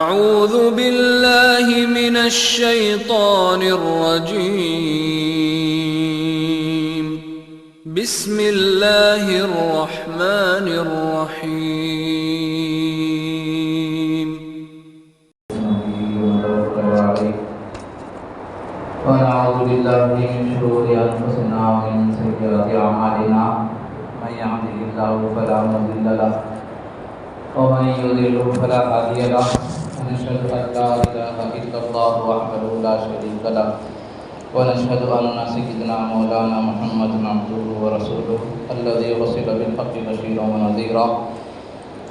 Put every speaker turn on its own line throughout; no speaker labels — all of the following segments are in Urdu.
أعوذ بالله من الشيطان الرجيم. بسم الله الرحمن الرحيم.
ونعوذ بالله من شرور أنفسنا ومن سيئات أعمالنا من يهده الله فلا مضل له ومن يضلل فلا هادي له ونشهد أن لا إله إلا الله وحده لا شريك له ونشهد أن سيدنا مولانا محمد عبده ورسوله الذي أرسل بالحق بشيرا ونذيرا.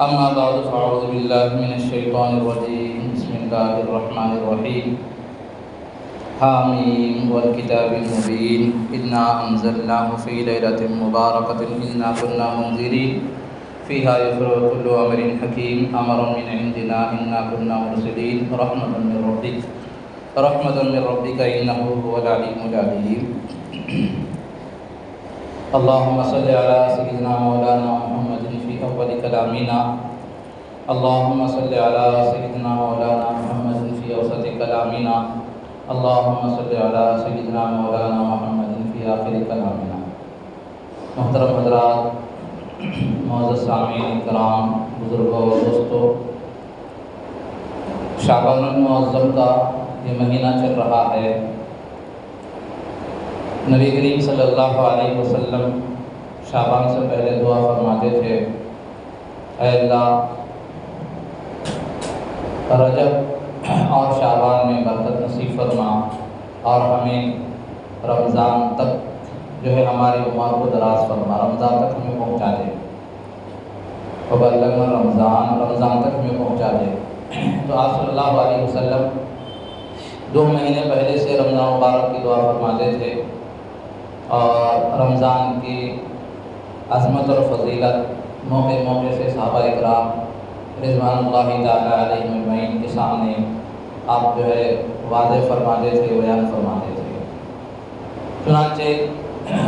أما بعد فأعوذ بالله من الشيطان الرجيم. بسم الله الرحمن الرحيم. حامیم والکتاب المبین انا انزلناه فی لیلۃ مبارکۃ انا کنا منذرین فیہا یفرق کل امر حکیم امرا من عندنا انا کنا مرسلین رحمۃ من ربک انہ هو العلیم العلیم. اللهم صل علی سیدنا مولانا محمد فی اول کلامنا. اللهم صل علی سیدنا مولانا محمد فی اوسط کلامنا. اللهم صل علی سیدنا مولانا محمد فی آخر کلامنا. محترم حضرات، معزز سامعین کرام، بزرگوں اور دوستوں، شعبان المعظم کا یہ مہینہ چل رہا ہے. نبی کریم صلی اللہ علیہ وسلم شعبان سے پہلے دعا فرماتے تھے، اے اللہ رجب اور شعبان میں برکت نصیب فرما اور ہمیں رمضان تک جو ہے ہماری عمر کو دراز فرما، رمضان تک ہمیں پہنچا دے. وبلغنا رمضان تک ہمیں پہنچا دے. تو آپ صلی اللہ علیہ وسلم 2 مہینے پہلے سے رمضان مبارک کی دعا فرماتے تھے اور رمضان کی عظمت اور فضیلت موقع موقع سے صحابہ اکرام رضوان اللہ تعالیٰ علیہم اجمعین کے سامنے آپ جو ہے واضح فرماتے تھے، بیان فرماتے تھے. چنانچہ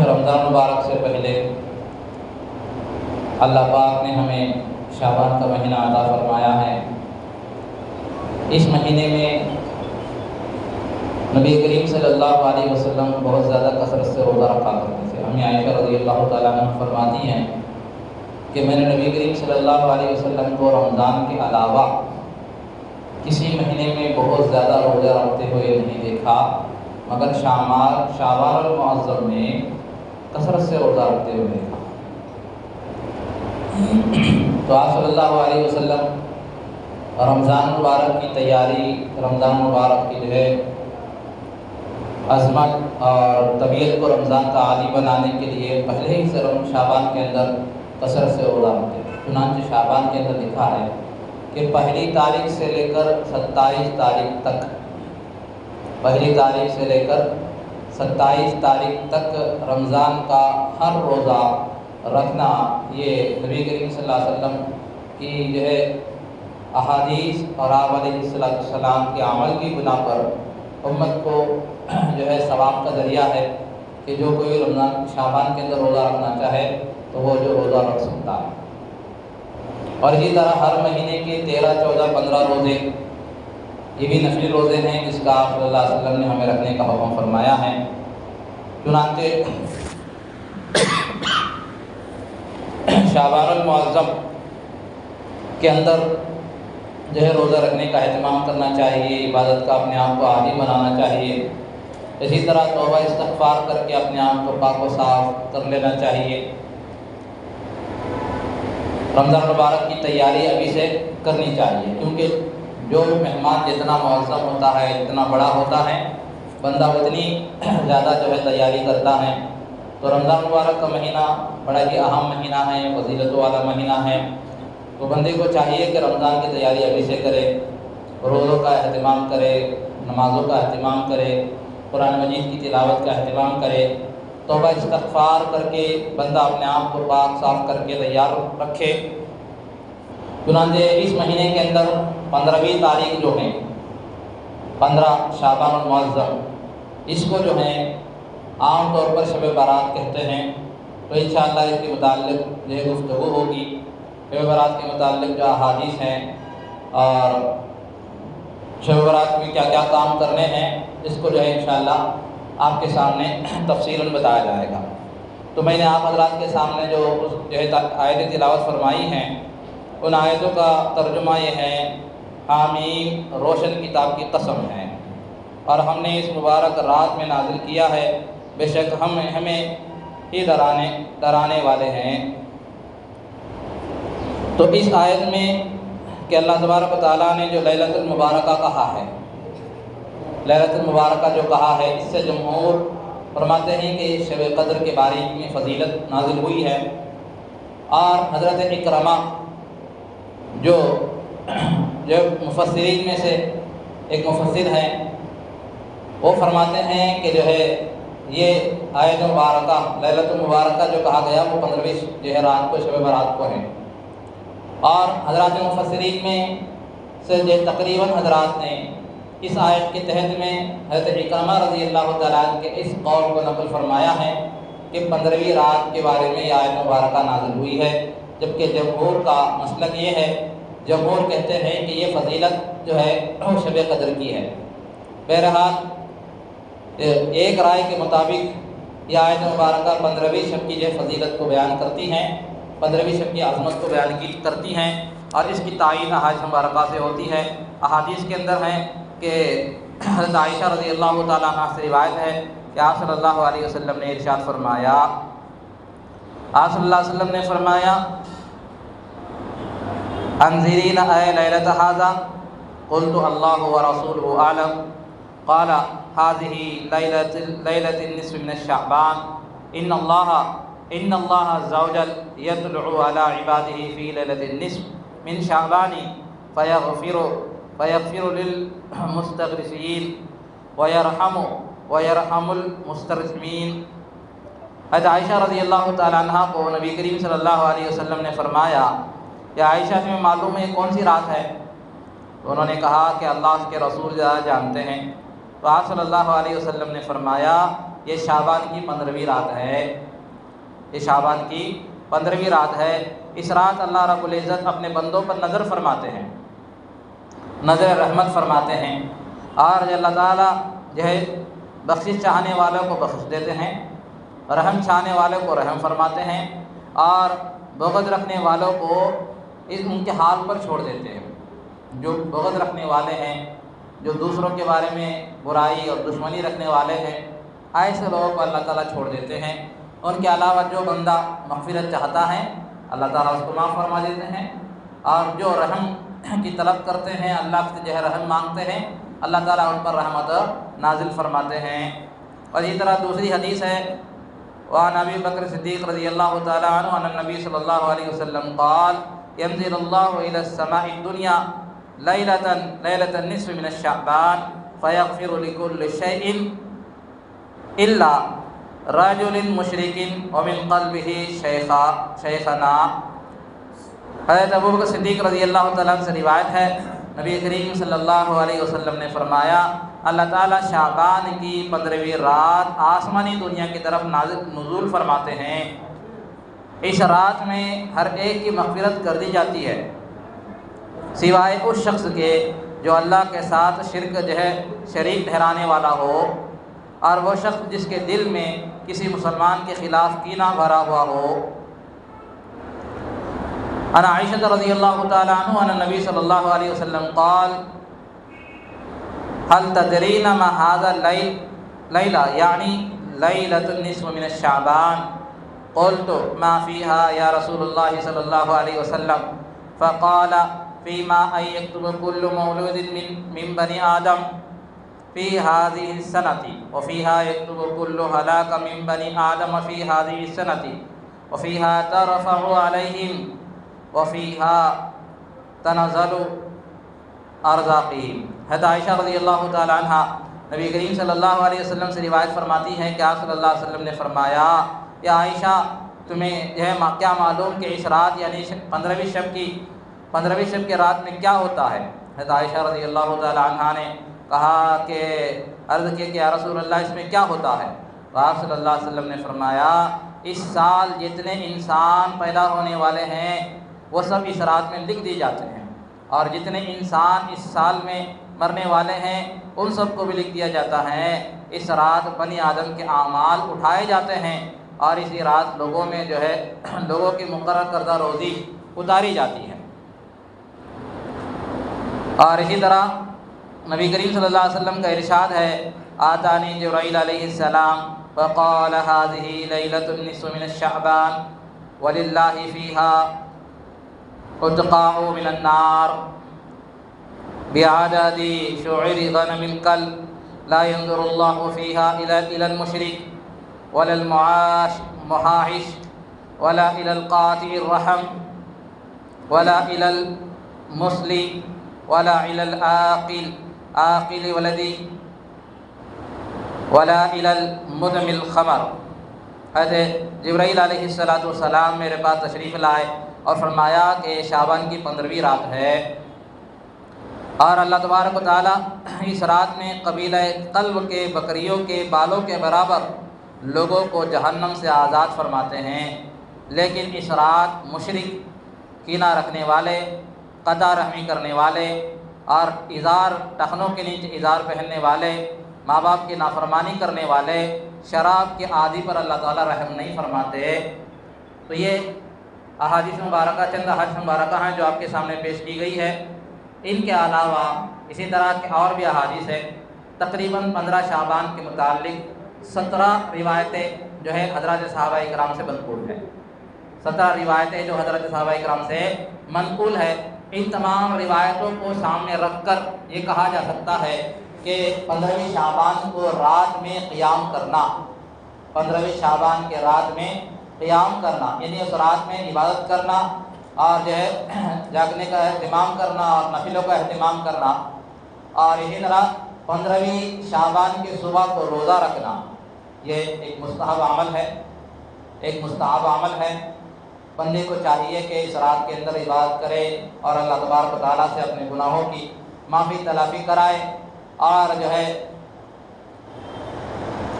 رمضان مبارک سے پہلے اللہ پاک نے ہمیں شعبان کا مہینہ عطا فرمایا ہے. اس مہینے میں نبی کریم صلی اللہ علیہ وسلم بہت زیادہ کثرت سے روزہ رکھا کرتے تھے. ہمیں عائشہ رضی اللہ تعالیٰ عنہ فرماتی ہیں کہ میں نے نبی کریم صلی اللہ علیہ وسلم کو رمضان کے علاوہ کسی مہینے میں بہت زیادہ روزہ رکھتے ہوئے نہیں دیکھا، مگر شعبان المعظم میں کثرت سے روزہ رکھتے ہوئے دیکھا. تو آپ صلی اللہ علیہ وسلم رمضان مبارک کی تیاری، رمضان مبارک کی جو ہے عظمت اور طبیعت کو رمضان کا عادی بنانے کے لیے پہلے ہی سے شعبان کے اندر کثرت سے روزہ رکھتے ہیں. چنانچہ شعبان کے اندر لکھا ہے کہ پہلی تاریخ سے لے کر 27 تاریخ تک، پہلی تاریخ سے لے کر 27 تاریخ تک رمضان کا ہر روزہ رکھنا یہ نبی کریم صلی اللہ علیہ وسلم کی جو ہے احادیث اور آپ علیہ السلام کے عمل کی بنا پر امت کو جو ہے ثواب کا ذریعہ ہے کہ جو کوئی رمضان شعبان کے اندر روزہ رکھنا چاہے تو وہ جو روزہ رکھ سکتا ہے. اور اسی طرح ہر مہینے کے 13, 14, 15 روزے یہ بھی نفلی روزے ہیں جس کا آپ صلی اللہ علیہ وسلم نے ہمیں رکھنے کا حکم فرمایا ہے. چنانچہ شعبان المعظم کے اندر جو ہے روزہ رکھنے کا اہتمام کرنا چاہیے، عبادت کا اپنے آپ کو عادی بنانا چاہیے. اسی طرح توبہ استغفار کر کے اپنے آپ کو پاک و صاف کر لینا چاہیے. رمضان مبارک کی تیاری ابھی سے کرنی چاہیے، کیونکہ جو مہمان جتنا معظم ہوتا ہے، اتنا بڑا ہوتا ہے، بندہ اتنی زیادہ جو ہے تیاری کرتا ہے. تو رمضان مبارک کا مہینہ بڑا ہی اہم مہینہ ہے، فضیلت والا مہینہ ہے. تو بندے کو چاہیے کہ رمضان کی تیاری ابھی سے کرے، روزوں کا اہتمام کرے، نمازوں کا اہتمام کرے، قرآن مجید کی تلاوت کا اہتمام کرے، توبہ استغفار کر کے بندہ اپنے آپ کو پاک صاف کر کے تیار رکھے. چنانچہ اس مہینے کے اندر 15ویں تاریخ جو ہے 15 شعبان المعظم، اس کو جو ہے عام طور پر شب برات کہتے ہیں. تو انشاءاللہ اس کے متعلق جو ہے گفتگو ہوگی. شب برات کے متعلق جو احادیث ہیں اور شب برات میں کیا کیا کام کرنے ہیں، اس کو جو ہے انشاءاللہ آپ کے سامنے تفصیلاً بتایا جائے گا۔ تو میں نے آپ حضرات کے سامنے جو ہے آیتیں تلاوت فرمائی ہیں، ان آیتوں کا ترجمہ یہ ہے: حامیم، روشن کتاب کی قسم ہے، اور ہم نے اس مبارک رات میں نازل کیا ہے، بے شک ہمیں ہی ڈرانے والے ہیں۔ تو اس آیت میں کہ اللہ تبارک و تعالیٰ نے جو لیلۃ المبارکہ کہا ہے، لیلۃ المبارکہ جو کہا ہے، اس سے جمہور فرماتے ہیں کہ شب قدر کے بارے میں فضیلت نازل ہوئی ہے۔ اور حضرت اکرمہ جو مفسرین میں سے ایک مفسر ہیں، وہ فرماتے ہیں کہ جو ہے یہ آیت مبارکہ لیلۃ المبارکہ جو کہا گیا وہ 15ویں جو ہے رات کو، شب برات کو ہے۔ اور حضرات مفسرین میں سے جو تقریباً حضرات نے اس آیت کے تحت میں حضرت اکرمہ رضی اللہ تعالیٰ عنہ کے اس قول کو نقل فرمایا ہے کہ 15ویں رات کے بارے میں یہ آیت مبارکہ نازل ہوئی ہے، جبکہ جمہور کا مسلک یہ ہے، جمہور کہتے ہیں کہ یہ فضیلت جو ہے شب قدر کی ہے۔ بہرحال ایک رائے کے مطابق یہ آیت مبارکہ 15ویں شب کی جو فضیلت کو بیان کرتی ہیں، 15ویں شب کی عظمت کو بیان کرتی ہیں، اور اس کی تعین احادیث مبارکہ سے ہوتی ہے۔ احادیث کے اندر ہیں کہ حضرت عائشہ رضی اللہ تعالیٰ عنہ سے روایت ہے کہ آپ صلی اللہ علیہ وسلم نے ارشاد فرمایا، آپ صلی اللہ علیہ وسلم نے فرمایا: انذرین اے لیلۃ ھذا، قلت اللہ ورسولہ اعلم، قال هذه ليلة النصف من الشعبان، ان اللہ عز وجل يطلع على عباده في ليلة النصف من شعبان فيغفر للمستغفرين ويرحم المسترحمين۔ حضرت عائشہ رضی اللہ تعالیٰ عنہ کو نبی کریم صلی اللہ علیہ وسلم نے فرمایا کہ عائشہ تمہیں معلوم ہے کون سی رات ہے؟ تو انہوں نے کہا کہ اللہ اس کے رسول زیادہ جانتے ہیں۔ تو آپ صلی اللہ علیہ وسلم نے فرمایا یہ شعبان کی 15ویں رات ہے، یہ شعبان کی 15ویں رات ہے۔ اس رات اللہ رب العزت اپنے بندوں پر نظر فرماتے ہیں، نظر رحمت فرماتے ہیں، اور اللہ تعالیٰ جو ہے بخشش چاہنے والوں کو بخش دیتے ہیں، رحم چاہنے والوں کو رحم فرماتے ہیں، اور بغض رکھنے والوں کو ان کے حال پر چھوڑ دیتے ہیں۔ جو بغض رکھنے والے ہیں، جو دوسروں کے بارے میں برائی اور دشمنی رکھنے والے ہیں، ایسے لوگوں کو اللہ تعالیٰ چھوڑ دیتے ہیں۔ ان کے علاوہ جو بندہ مغفرت چاہتا ہے اللہ تعالیٰ اس کو معاف فرما دیتے ہیں، اور جو رحم کی طلب کرتے ہیں، اللہ سے جو ہے رحم مانگتے ہیں، اللہ تعالیٰ ان پر رحمت نازل فرماتے ہیں۔ اور اسی طرح دوسری حدیث ہے، وعن ابی بکر صدیق رضی اللہ تعالیٰ عنہ ان النبی صلی اللہ علیہ وسلم قال ينزل اللہ الى السماء الدنیا لیلۃ النصف من الشعبان فیغفر لكل شیء الا رجل مشرک ومن قلبه شیخنا۔ حضرت ابو بکر صدیق رضی اللہ تعالیٰ عنہ سے روایت ہے، نبی کریم صلی اللہ علیہ وسلم نے فرمایا اللہ تعالیٰ شعبان کی 15ویں رات آسمانی دنیا کی طرف نزول فرماتے ہیں۔ اس رات میں ہر ایک کی مغفرت کر دی جاتی ہے سوائے اس شخص کے جو اللہ کے ساتھ شرک جو ہے شریک ٹھہرانے والا ہو، اور وہ شخص جس کے دل میں کسی مسلمان کے خلاف کینہ بھرا ہوا ہو۔ عن عائشہ رضی اللہ تعالی عنہ ان النبی صلی اللہ علیہ وسلم قال هل تدرین ما هذا اللیلہ یعنی لیلۃ النصف من الشعبان، قلت ما فيها یا رسول اللہ صلی اللہ علیہ وسلم، فقال فيما ان يكتب كل مولود من بني آدم في هذه السنة وفيها يكتب كل هلاك من بني آدم في هذه السنة وفيها ترفع عليهم وفيها تنزل ارزاقهم۔ حضرت عائشہ رضی اللہ تعالی عنہ نبی کریم صلی اللہ علیہ وسلم سے روایت فرماتی ہیں کہ آپ صلی اللہ علیہ وسلم نے فرمایا یا عائشہ تمہیں جو ہے کیا معلوم کہ اس رات یعنی 15ویں شب کے رات میں کیا ہوتا ہے؟ حضرت عائشہ رضی اللہ تعالی عنہ نے کہا کہ عرض کی کہ یا رسول اللہ اس میں کیا ہوتا ہے؟ تو آپ صلی اللہ علیہ وسلم نے فرمایا اس سال جتنے انسان پیدا ہونے والے ہیں وہ سب اس رات میں لکھ دی جاتے ہیں، اور جتنے انسان اس سال میں مرنے والے ہیں ان سب کو بھی لکھ دیا جاتا ہے۔ اس رات بنی آدم کے اعمال اٹھائے جاتے ہیں اور اسی رات لوگوں میں جو ہے لوگوں کی مقرر کردہ روزی اتاری جاتی ہے۔ اور اسی طرح نبی کریم صلی اللہ علیہ وسلم کا ارشاد ہے، آتانی جبرائیل علیہ السلام فقال هذه ليلة النصف من الشعبان وللہ فيها اتقاء من النار بعدد شعر غنم الكلب لا ينظر الله فيها إلى المشرك ولا المحاحش ولا إلى القاطع الرحم ولا إلى المسلم ولا إلى العاقل ولدي ولا إلى المدمن الخمر۔ حضرت جبرائیل علیہ السلام میرے پاس تشریف لائے اور فرمایا کہ شعبان کی 15ویں رات ہے اور اللہ تبارک و تعالیٰ اس رات میں قبیلہ قلب کے بکریوں کے بالوں کے برابر لوگوں کو جہنم سے آزاد فرماتے ہیں، لیکن اس رات مشرک، کینہ رکھنے والے، قطع رحمی کرنے والے اور ازار ٹخنوں کے نیچے ازار پہننے والے، ماں باپ کی نافرمانی کرنے والے، شراب کے عادی پر اللہ تعالیٰ رحم نہیں فرماتے۔ تو یہ احادیث مبارکہ چند احادیث مبارکہ ہیں جو آپ کے سامنے پیش کی گئی ہے۔ ان کے علاوہ اسی طرح کے اور بھی احادیث ہے، تقریباً 15 شعبان کے متعلق 17 روایتیں جو ہے حضرات صحابہ اکرام سے منقول ہے، 17 روایتیں جو حضرت صحابہ اکرام سے منقول ہے۔ ان تمام روایتوں کو سامنے رکھ کر یہ کہا جا سکتا ہے کہ 15ویں شعبان کو رات میں قیام کرنا، 15ویں شعبان کے رات میں قیام کرنا یعنی اس رات میں عبادت کرنا اور جو ہے جاگنے کا اہتمام کرنا اور نفلوں کا اہتمام کرنا، اور اسی طرح 15ویں شعبان کی صبح کو روزہ رکھنا، یہ ایک مستحب عمل ہے، ایک مستحب عمل ہے۔ بندے کو چاہیے کہ اس رات کے اندر عبادت کرے اور اللہ تبارک و تعالیٰ سے اپنے گناہوں کی معافی تلافی کرائے، اور جو ہے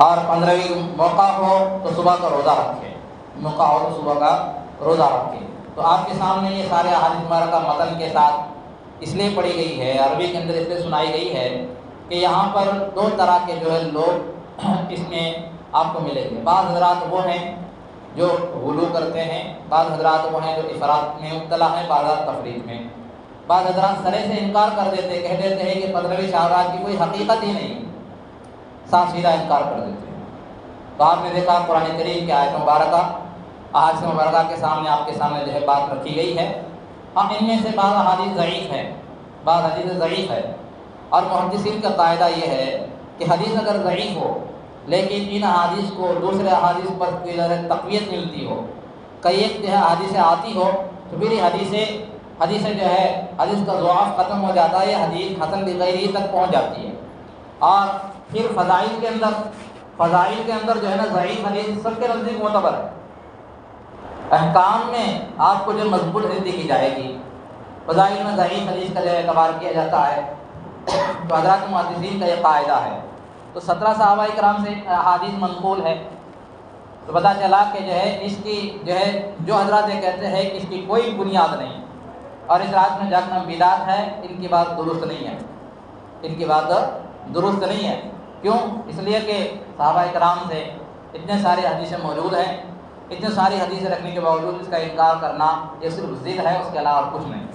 اور 15ویں موقع ہو تو صبح کا روزہ رکھے، موقع ہو تو صبح کا روزہ رکھے۔ تو آپ کے سامنے یہ سارے احادیث مبارکہ متن کے ساتھ اس لیے پڑھی گئی ہے، عربی کے اندر اس لیے سنائی گئی ہے کہ یہاں پر 2 طرح کے جو ہے لوگ اس میں آپ کو ملیں گے۔ بعض حضرات وہ ہیں جو غلو کرتے ہیں، بعض حضرات وہ ہیں جو افراط میں مبتلا ہیں، بعض حضرات تفریط میں، بعض حضرات سرے سے انکار کر دیتے، کہہ دیتے ہیں کہ 15ویں شعبان کی کوئی حقیقت ہی نہیں، صاف سیدھا انکار کر دیتے ہیں۔ تو آپ نے دیکھا قرآن کریم کی آیت مبارکہ احادیث مبارکہ کے سامنے آپ کے سامنے جو ہے بات رکھی گئی ہے۔ ہم ان میں سے بعض احادیث ضعیف ہے، بعض حدیث ضعیف ہے، اور محدثین کا قاعدہ یہ ہے کہ حدیث اگر ضعیف ہو لیکن ان احادیث کو دوسرے احادیث پر تقویت ملتی ہو، کئی ایک جو ہے حدیثیں آتی ہو تو پھر یہ حدیثیں جو ہے حدیث کا ضعف ختم ہو جاتا ہے، یہ حدیث حسن بغیرہ تک پہنچ جاتی ہے۔ اور پھر فضائل کے اندر جو ہے نا ضعیف حدیث سب کے نزدیک معتبر ہے۔ احکام میں آپ کو جو مضبوط حدیث دیکھی جائے گی، فضائل میں ضعیف حدیث کا جو اعتبار کیا جاتا ہے، تو حضرات محدثین کا یہ قاعدہ ہے۔ تو 17 صحابہ کرام سے احادیث منقول ہے، تو پتہ چلا کہ جو ہے اس کی جو ہے جو حضرات یہ کہتے ہیں کہ اس کی کوئی بنیاد نہیں اور اس رات میں جاگنا بدعت ہے، ان کی بات درست نہیں ہے، ان کی بات درست نہیں ہے۔ کیوں؟ اس لیے کہ صحابہ کرام سے اتنے سارے حدیثیں موجود ہیں، اتنے ساری حدیثیں رکھنے کے باوجود اس کا انکار کرنا یہ صرف ضد ہے، اس کے علاوہ کچھ نہیں۔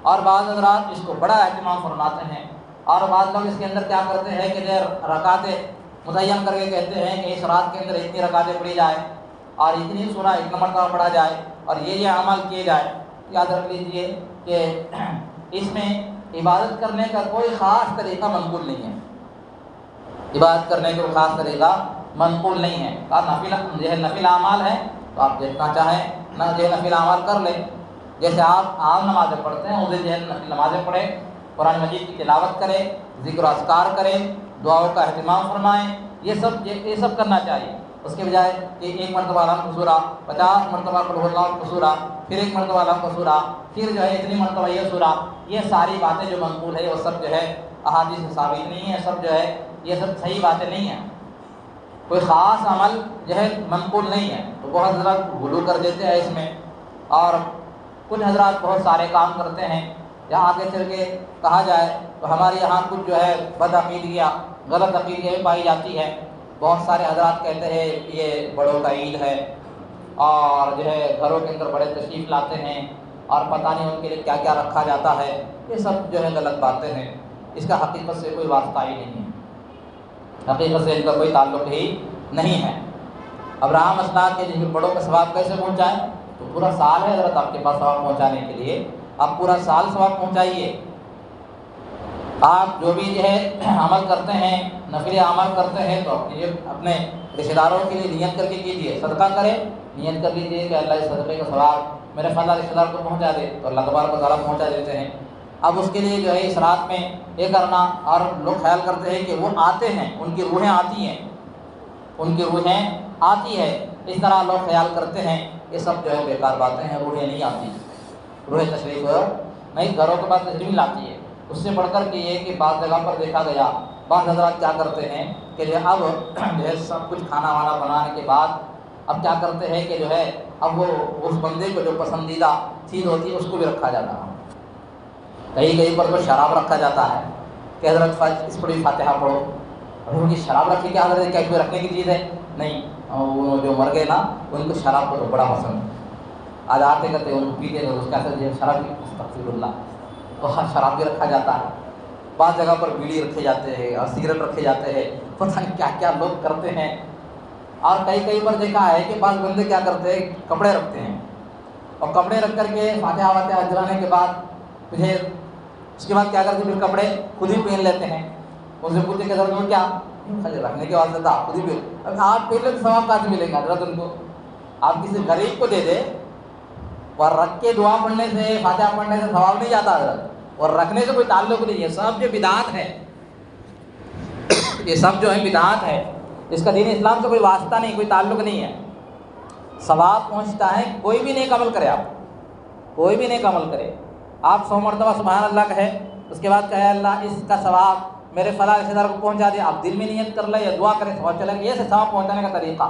اور بعض حضرات اس کو بڑا اہتمام فرماتے ہیں، اور بعض لوگ اس کے اندر کیا کرتے ہیں کہ رکعتیں متعین کر کے کہتے ہیں کہ اس رات کے اندر اتنی رکعتیں پڑھی جائے اور اتنی سورہ اتنا مرتبہ پڑھا جائے اور یہ عمل کیے جائے۔ یاد رکھ لیجئے کہ اس میں عبادت کرنے کا کوئی خاص طریقہ منقول نہیں ہے، عبادت کرنے کا کوئی خاص طریقہ منقول نہیں ہے۔ نفل اعمال ہے تو آپ جتنا چاہیں نفل اعمال کر لیں، جیسے آپ عام نمازیں پڑھتے ہیں اسے نفل نمازیں پڑھیں، قرآن مجید کی تلاوت کریں، ذکر و اذکار کریں، دعاؤں کا اہتمام فرمائیں، یہ سب کرنا چاہیے۔ اس کے بجائے کہ ایک مرتبہ الحمد کا سورہ، 50 مرتبہ قل هو اللہ کا سورہ، پھر ایک مرتبہ الحمد کا سورہ، پھر جو ہے اتنی مرتبہ یہ سورہ، یہ ساری باتیں جو منقول ہے وہ سب جو ہے احادیث سے ثابت نہیں ہے، سب جو ہے یہ سب صحیح باتیں نہیں ہیں، کوئی خاص عمل جو ہے منقول نہیں ہے۔ تو بہت حضرات غلو کر دیتے ہیں اس میں، اور کچھ حضرات بہت سارے کام کرتے ہیں یا آگے چل کے کہا جائے تو ہمارے یہاں کچھ جو ہے بدعقیدگیاں غلط عقیدگیاں پائی جاتی ہیں۔ بہت سارے حضرات کہتے ہیں یہ بڑوں کا عید ہے، اور جو ہے گھروں کے اندر بڑے تشریف لاتے ہیں اور پتہ نہیں ان کے لیے کیا کیا رکھا جاتا ہے۔ یہ سب جو ہے غلط باتیں ہیں، اس کا حقیقت سے کوئی واسطہ ہی نہیں ہے، حقیقت سے ان کا کوئی تعلق ہی نہیں ہے۔ ابراہیم اسناد کے جن بڑوں کا ثواب کیسے پہنچائیں؟ تو پورا سال ہے حضرت آپ کے پاس ثواب پہنچانے کے لیے، آپ پورا سال ثواب پہنچائیے۔ آپ جو بھی جو ہے عمل کرتے ہیں، نفل عمل کرتے ہیں، تو اپنے رشتہ داروں کے لیے نیت کر کے کیجیے۔ صدقہ کریں، نیت کر لیجیے کہ اللہ اس صدقے کا ثواب میرے فلاں رشتہ دار کو پہنچا دے، تو اللہ تبارک و تعالیٰ پہنچا دیتے ہیں۔ اب اس کے لیے جو ہے اس رات میں یہ کرنا، اور لوگ خیال کرتے ہیں کہ وہ آتے ہیں، ان کی روحیں آتی ہیں، ان کی روحیں آتی ہے، اس طرح لوگ خیال کرتے ہیں۔ یہ سب جو ہے بیکار باتیں ہیں، روحیں نہیں آتی، روح تشریف نہیں گھروں کے پاس تشریف لاتی ہے۔ اس سے بڑھ کر کے یہ کہ بعض جگہ پر دیکھا گیا بعض حضرات کیا کرتے ہیں کہ اب جو ہے سب کچھ کھانا وانا بنانے کے بعد اب کیا کرتے ہیں کہ جو ہے اب وہ اس بندے کو جو پسندیدہ چیز ہوتی ہے اس کو بھی رکھا جاتا ہے۔ کہیں کہیں پر تو شراب رکھا جاتا ہے کہ حضرت اس پڑھی فاتحہ پڑھو، اور ان کی شراب رکھی کیا حضرت، کیا کوئی رکھنے کی چیز ہے؟ نہیں، وہ جو مر گئے نا ان کو شراب کو تو بڑا پسند ہے، آج آتے کرتے ان کو پیتے تو اس کا شراب بھی استغفر اللہ، اور شراب بھی رکھا جاتا ہے۔ بعض جگہ پر بیڑی رکھے جاتے ہیں اور سگریٹ رکھے جاتے ہیں، پتہ نہیں کیا کیا لوگ کرتے ہیں۔ اور کئی پر دیکھا ہے کہ بعض بندے کیا کرتے ہیں، کپڑے رکھتے ہیں، اور کپڑے رکھ کر کے فاتحہ واتحہ اجرانے کے بعد پھر اس کے بعد کیا کرتے ہیں، پھر کپڑے خود ہی پہن لیتے ہیں۔ ان سے پوچھتے کہ حضرت وہ کیا رکھنے کے واسطے تھا، خود ہی پہن، اب آپ پہن لے تو ثواب کہاں سے ملے گا حضرت؟ ان کو آپ کسی غریب کو دے دے، اور رکھ کے دعا پڑھنے سے فاتحہ پڑھنے سے ثواب نہیں جاتا حضرت، اور رکھنے سے کوئی تعلق نہیں ہے۔ سب جو بدعات ہے، یہ سب جو ہے بدعات ہے، اس کا دین اسلام سے کوئی واسطہ نہیں، کوئی تعلق نہیں ہے۔ ثواب پہنچتا ہے، کوئی بھی نیک عمل کرے، آپ کوئی بھی نیک عمل کرے، آپ 100 مرتبہ سبحان اللہ کہے، اس کے بعد کہے اللہ اس کا ثواب میرے فلاں رشتہ دار کو پہنچا دے، آپ دل میں نیت کر لیں یا دعا کریں، ثواب چلے گا۔ یہ ثواب پہنچانے کا طریقہ،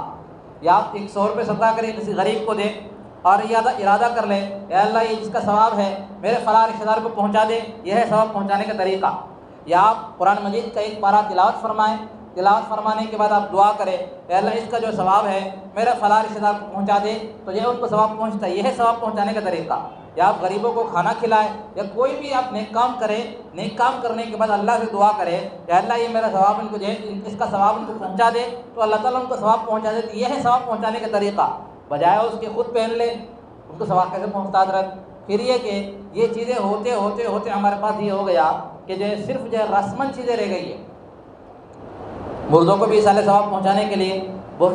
یا آپ 100 روپے صدقہ کریں کسی غریب کو دیں اور ارادہ کر لیں یا اللہ یہ جس کا ثواب ہے میرے فلاں رشتہ دار کو پہنچا دے، یہ ہے ثواب پہنچانے کا طریقہ۔ یا آپ قرآن مجید کا ایک پارہ تلاوت فرمائیں، تلاوت فرمانے کے بعد آپ دعا کریں کہ اللہ اس کا جو ثواب ہے میرے فلاں رشتہ دار کو پہنچا دے، تو یہ ان کو ثواب پہنچتا ہے، یہ ہے ثواب پہنچانے کا طریقہ۔ یا آپ غریبوں کو کھانا کھلائیں، یا کوئی بھی آپ نیک کام کریں، نیک کام کرنے کے بعد اللہ سے دعا کریں کہ اللہ یہ میرا ثواب ان کو جو ہے اس کا ثواب ان کو پہنچا دے، تو اللہ تعالیٰ ان کو ثواب پہنچا دے، یہ ہے ثواب پہنچانے کا طریقہ۔ بجائے اس کے خود پہن لیں، ان کو ثواب کیسے پہنچتا حضرت؟ پھر یہ کہ یہ چیزیں ہوتے ہوتے ہوتے ہمارے پاس یہ ہو گیا کہ جو ہے صرف جو ہے رسمن چیزیں رہ گئی ہیں۔ مردوں کو بھی اصالہ ثواب پہنچانے کے لیے بہت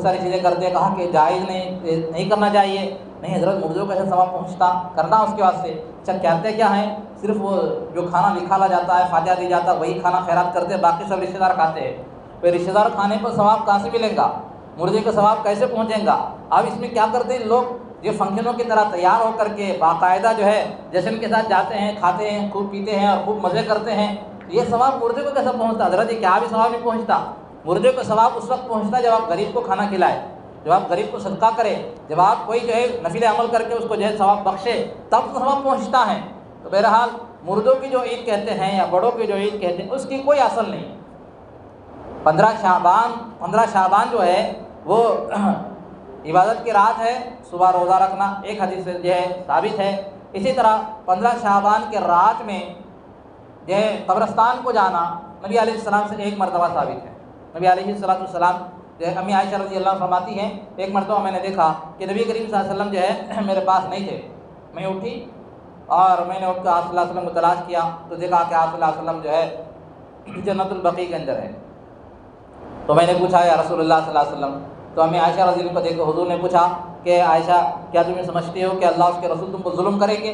ساری چیزیں کرتے ہیں، کہا کہ جائز نہیں کرنا چاہیے، نہیں حضرت مردوں کو ایسے ثواب پہنچتا کرنا اس کے واسطے۔ اچھا کہتے کیا ہیں، صرف وہ جو کھانا نکالا جاتا ہے فاتحہ دی جاتا ہے وہی کھانا خیرات کرتے ہیں، باقی سب رشتہ دار کھاتے ہیں۔ پھر رشتہ دار کھانے پر ثواب کہاں سے ملے گا، مردے کا ثواب کیسے پہنچے گا؟ اب اس میں کیا کرتے ہیں لوگ، یہ فنکشنوں کی طرح تیار ہو کر کے باقاعدہ جو ہے جشن کے ساتھ جاتے ہیں، کھاتے ہیں، خوب پیتے ہیں اور خوب مزے کرتے ہیں، یہ ثواب مردے کو کیسے پہنچتا حضرت؟ یہ کیا بھی ثواب نہیں پہنچتا۔ مردے کو ثواب اس وقت پہنچتا ہے جب آپ غریب کو کھانا کھلائے، جب آپ غریب کو صدقہ کرے، جب آپ کوئی جو ہے نفل عمل کر کے اس کو جو ہے ثواب بخشے، تب تو ثواب پہنچتا ہے۔ تو بہرحال مردوں کی جو عید کہتے ہیں یا بڑوں کی جو عید کہتے ہیں اس کی کوئی اصل نہیں۔ 15 شعبان جو ہے وہ عبادت کی رات ہے، صبح روزہ رکھنا ایک حدیث سے جو ہے ثابت ہے۔ اسی طرح 15 شعبان کے رات میں جو ہے قبرستان کو جانا نبی علیہ السلام سے ایک مرتبہ ثابت ہے۔ نبی علیہ السلام جو ہے امی عائشہ رضی اللہ عنہ فرماتی ہیں ایک مرتبہ میں نے دیکھا کہ نبی کریم صلی اللہ علیہ وسلم جو ہے میرے پاس نہیں تھے، میں اٹھی اور میں نے اٹھ کر آپ صلی اللہ علیہ وسلم کو تلاش کیا تو دیکھا کہ آپ صلی اللہ علیہ وسلم جو ہے جنت البقیع کے اندر ہے۔ تو میں نے پوچھا یا رسول اللہ صلی اللہ علیہ وسلم، تو امی عائشہ رضی اللہ عنہ کو دیکھ کر حضور نے پوچھا کہ عائشہ کیا تم یہ سمجھتے ہو کہ اللہ اس کے رسول تم کو ظلم کریں گے؟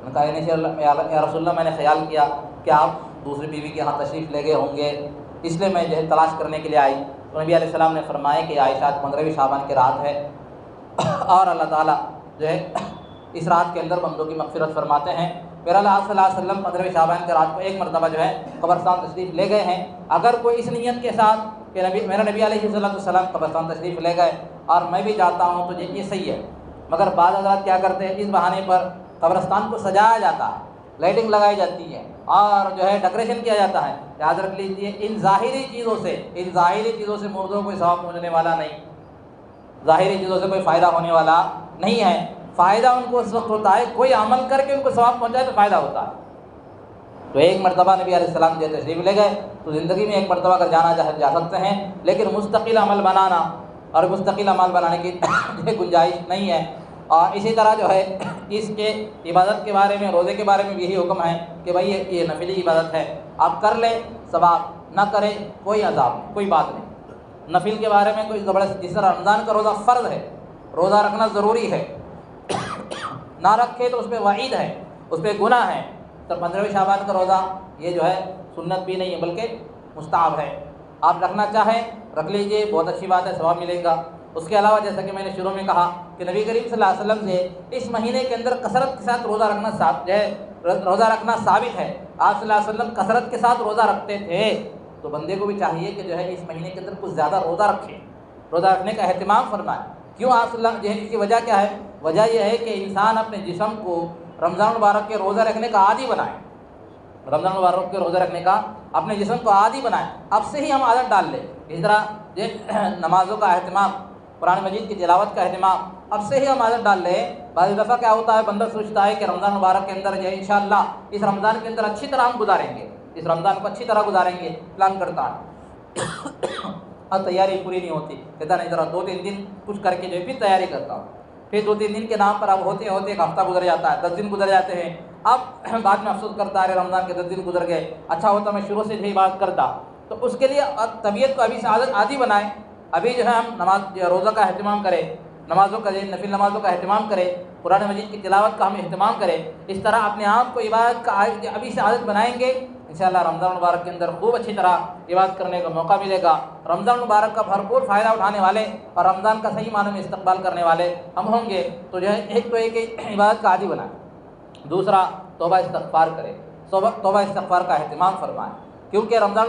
میں نے کہا یا رسول اللہ، میں نے خیال کیا کہ آپ دوسری بیوی کے ہاں تشریف لے گئے ہوں گے، اس لیے میں جو ہے تلاش کرنے کے لیے آئی۔ تو نبی علیہ السلام نے فرمایا کہ عائشہ 15ویں شعبان کی رات ہے اور اللہ تعالیٰ جو ہے اس رات کے اندر بندوں کی مغفرت فرماتے ہیں۔ پھر اللہ صلی اللہ علیہ وسلم 15ویں شعبان کی رات کو ایک مرتبہ جو ہے قبرستان تشریف لے گئے ہیں۔ اگر کوئی اس نیت کے ساتھ کہ میرا نبی علیہ السلام قبرستان تشریف لے گئے اور میں بھی جاتا ہوں تو یہ صحیح ہے، مگر بعض حضرات کیا کرتے ہیں اس بہانے پر قبرستان کو سجایا جاتا ہے، لائٹنگ لگائی جاتی ہے اور جو ہے ڈیکوریشن کیا جاتا ہے، یاد رکھ لیجیے ان ظاہری چیزوں سے مردوں کو ثواب پہنچنے والا نہیں، ظاہری چیزوں سے کوئی فائدہ ہونے والا نہیں ہے۔ فائدہ ان کو اس وقت ہوتا ہے کوئی عمل کر کے ان کو ثواب پہنچائے تو فائدہ ہوتا ہے۔ تو ایک مرتبہ نبی علیہ السلام جب تشریف لے گئے تو زندگی میں ایک مرتبہ اگر جانا جا سکتے ہیں، لیکن مستقل عمل بنانا اور مستقل عمل بنانے کی گنجائش نہیں ہے۔ اور اسی طرح جو ہے اس کے عبادت کے بارے میں، روزے کے بارے میں بھی یہی حکم ہے کہ بھائی یہ نفلی عبادت ہے، آپ کر لیں ثواب، نہ کریں کوئی عذاب نہیں، کوئی بات نہیں۔ نفل کے بارے میں کوئی زبردست، جس طرح رمضان کا روزہ فرض ہے، روزہ رکھنا ضروری ہے، نہ رکھے تو اس پہ وعید ہے، اس پہ گناہ ہے۔ تو 15ویں شعبان کا روزہ یہ جو ہے سنت بھی نہیں ہے بلکہ مستحب ہے، آپ رکھنا چاہیں رکھ لیجئے، بہت اچھی بات ہے، ثواب ملے گا۔ اس کے علاوہ جیسا کہ میں نے شروع میں کہا کہ نبی کریم صلی اللہ علیہ وسلم سے اس مہینے کے اندر کثرت کے ساتھ روزہ رکھنا ثابت ہے۔ آپ صلی اللہ علیہ وسلم کثرت کے ساتھ روزہ رکھتے تھے، تو بندے کو بھی چاہیے کہ جو ہے اس مہینے کے اندر کچھ زیادہ روزہ رکھے، روزہ رکھنے کا اہتمام فرمائے۔ کیوں آپ صلی اللہ علیہ وسلم، اس کی وجہ کیا ہے؟ وجہ یہ ہے کہ انسان اپنے جسم کو رمضان مبارک کے روزہ رکھنے کا عادی بنائے، رمضان مبارک کے روزہ رکھنے کا اپنے جسم کو عادی بنائے، اب سے ہی ہم عادت ڈال لیں۔ اس طرح نمازوں کا اہتمام، قرآن مجید کی تلاوت کا اہتمام اب سے ہی ہم عادت ڈال لیں۔ بعض دفعہ کیا ہوتا ہے، بندہ سوچتا ہے کہ رمضان مبارک کے اندر جو ہے انشاءاللہ اس رمضان کے اندر اچھی طرح ہم گزاریں گے، اس رمضان کو اچھی طرح گزاریں گے، پلان کرتا ہے اور تیاری پوری نہیں ہوتی، کہتا نہیں ذرا 2-3 دن کچھ کر کے جو ہے پھر تیاری کرتا ہوں، پھر 2-3 دن کے نام پر اب ہوتے ہوتے ایک ہفتہ گزر جاتا ہے، 10 دن گزر جاتے ہیں، اب بعد میں افسوس کرتا ہے رمضان کے 10 دن گزر گئے، اچھا ہوتا میں شروع سے یہی بات کرتا۔ تو اس کے لیے طبیعت کو ابھی سے عادی بنائیں، ابھی جو ہے ہم نماز روزہ کا اہتمام کریں، نمازوں کا نفل نمازوں کا اہتمام کریں، قرآن مجید کی تلاوت کا ہم اہتمام کریں۔ اس طرح اپنے آپ کو عبادت کا ابھی سے عادت بنائیں گے، انشاءاللہ رمضان مبارک کے اندر خوب اچھی طرح عبادت کرنے کا موقع ملے گا۔ رمضان مبارک کا بھرپور فائدہ اٹھانے والے اور رمضان کا صحیح معنوں میں استقبال کرنے والے ہم ہوں گے۔ تو جو ہے ایک تو عبادت کا عادی بنائیں، دوسرا توبہ استغفار کریں، توبہ استغفار کا اہتمام فرمائیں، کیونکہ رمضان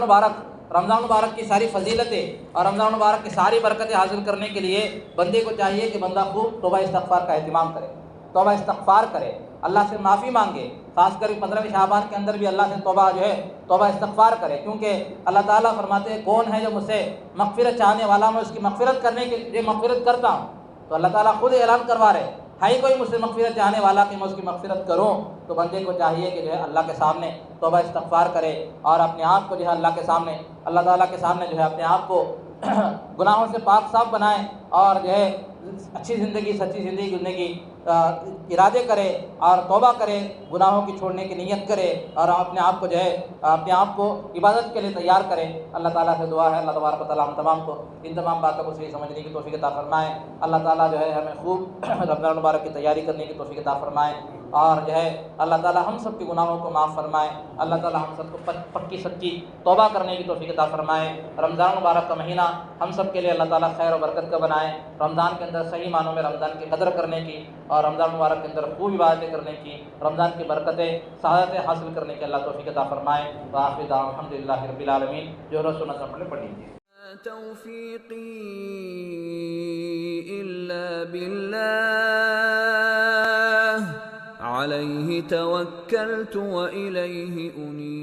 مبارک کی ساری فضیلتیں اور رمضان مبارک کی ساری برکتیں حاصل کرنے کے لیے بندے کو چاہیے کہ بندہ خوب توبہ استغفار کا اہتمام کرے، توبہ استغفار کرے، اللہ سے معافی مانگے، خاص کر 15ویں شعبان کے اندر بھی اللہ سے توبہ استغفار کرے، کیونکہ اللہ تعالیٰ فرماتے ہیں کون ہے جو مجھ سے مغفرت چاہنے والا، میں اس کی مغفرت کرنے کے لیے مغفرت کرتا ہوں۔ تو اللہ تعالیٰ خود اعلان کروا رہے ہے کوئی مجھ سے مغفرت چاہنے والا کہ میں اس کی مغفرت کروں۔ تو بندے کو چاہیے کہ جو ہے اللہ کے سامنے توبہ استغفار کرے اور اپنے آپ کو جو ہے اللہ تعالیٰ کے سامنے جو ہے اپنے آپ کو گناہوں سے پاک صاف بنائیں اور جو ہے اچھی زندگی سچی زندگی گزرنے کی ارادے کرے اور توبہ کرے، گناہوں کی چھوڑنے کی نیت کرے اور اپنے آپ کو عبادت کے لیے تیار کرے۔ اللہ تعالیٰ سے دعا ہے اللہ تبارک و تعالیٰ ہم تمام کو ان تمام باتوں کو صحیح سمجھنے کی توفیق عطا فرمائے۔ اللہ تعالیٰ جو ہے ہمیں خوب رمضان مبارک کی تیاری کرنے کی توفیق عطا فرمائے اور جو ہے اللہ تعالیٰ ہم سب کے گناہوں کو معاف فرمائے۔ اللہ تعالیٰ ہم سب کو پکی سچی توبہ کرنے کی توفیق عطا فرمائے۔ رمضان مبارک کا مہینہ ہم سب کے لیے اللہ تعالیٰ خیر و برکت کا بنائے، رمضان کے اندر صحیح معنوں میں رمضان کی قدر کرنے کی اور رمضان مبارک کے اندر خوب عبادتیں کرنے کی، رمضان کی برکتیں سعادتیں حاصل کرنے کی اللہ توفیق عطا فرمائے۔ وآخر دعوانا الحمدللہ رب العالمین۔ جو رسول اللہ پڑھ لیجیے۔
توفیقی الا باللہ علیہ توکلت والیہ انیب۔